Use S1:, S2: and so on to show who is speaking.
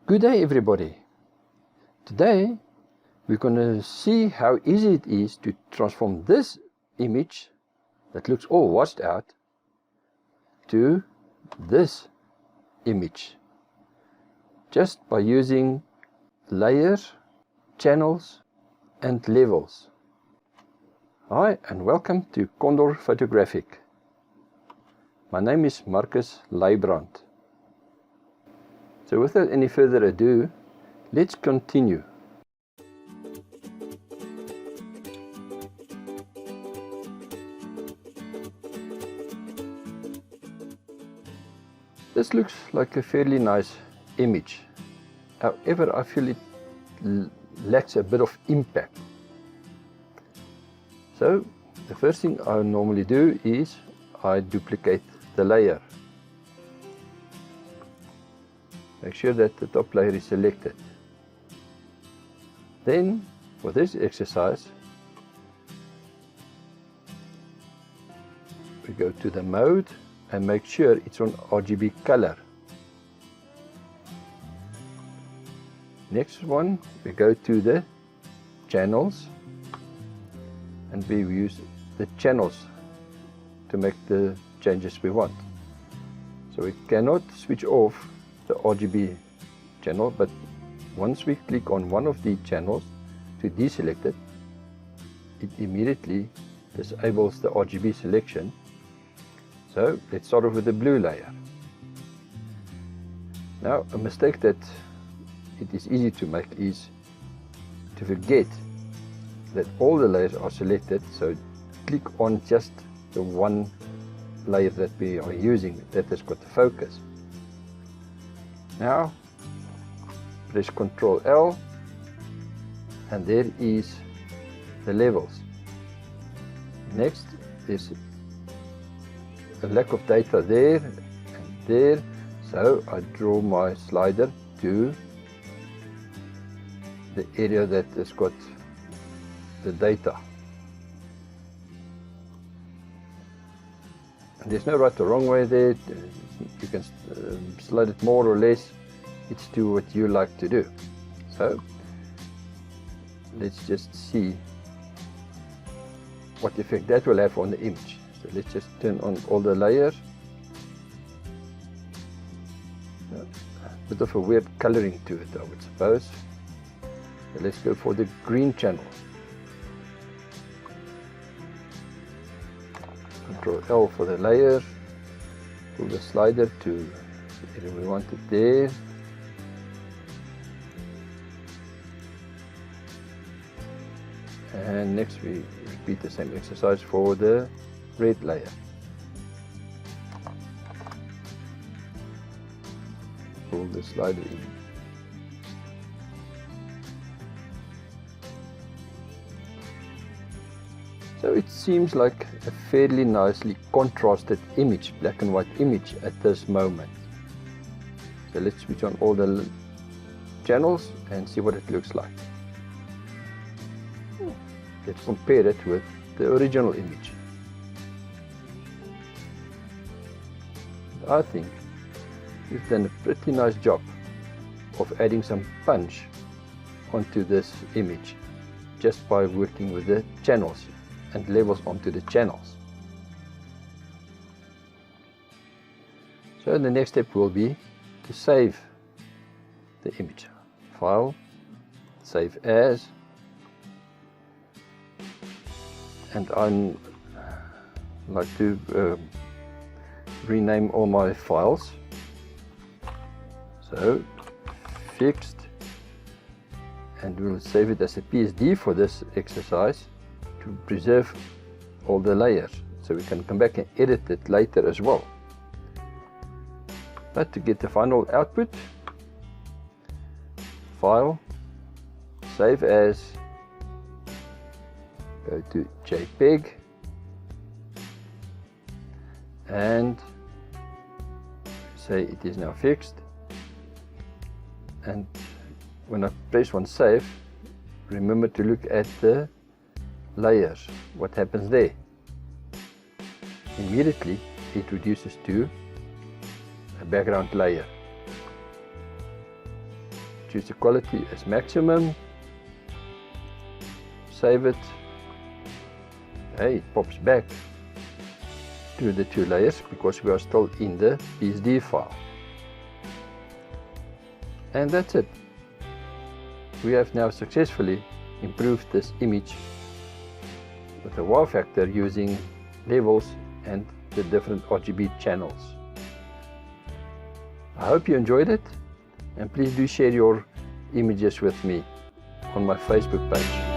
S1: Good day everybody. Today we're going to see how easy it is to transform this image that looks all washed out to this image just by using layers, channels and levels. Hi and welcome to Kondor Photographic. My name is Marcus Leibrand. So without any further ado, let's continue. This looks like a fairly nice image. However, I feel it lacks a bit of impact. So the first thing I normally do is I duplicate the layer. Make sure that the top layer is selected. Then, for this exercise, we go to the mode and make sure it's on RGB color. Next one, we go to the channels and we use the channels to make the changes we want. So we cannot switch off the RGB channel, but once we click on one of the channels to deselect it, it immediately disables the RGB selection. So let's start off with the blue layer. Now a mistake that it is easy to make is to forget that all the layers are selected, so click on just the one layer that we are using that has got the focus. Now press Ctrl L and there is the levels. Next is a lack of data there and there, so I draw my slider to the area that has got the data. And there's no right or wrong way there. You can slide it more or less. It's to what you like to do. So let's just see what effect that will have on the image. So let's just turn on all the layers. A bit of a weird coloring to it, I would suppose. So let's go for the green channel. Ctrl L for the layer. Pull the slider to the area we want it there. And next we repeat the same exercise for the red layer. Pull the slider in. So it seems like a fairly nicely contrasted image, black and white image at this moment. So let's switch on all the channels and see what it looks like. Let's compare it with the original image. I think we've done a pretty nice job of adding some punch onto this image just by working with the channels and levels onto the channels. So the next step will be to save the image. File, save as, and I like to rename all my files. So fixed, and we'll save it as a PSD for this exercise to preserve all the layers, so we can come back and edit it later as well. But to get the final output, file, save as, go to JPEG and say it is now fixed. And when I press on save, remember to look at the layers, what happens there. Immediately it reduces to a background layer. choose the quality as maximum, save it. Hey, it pops back to the 2 layers because we are still in the PSD file. And that's it. We have now successfully improved this image with a wow factor using levels and the different RGB channels. I hope you enjoyed it, and please do share your images with me on my Facebook page.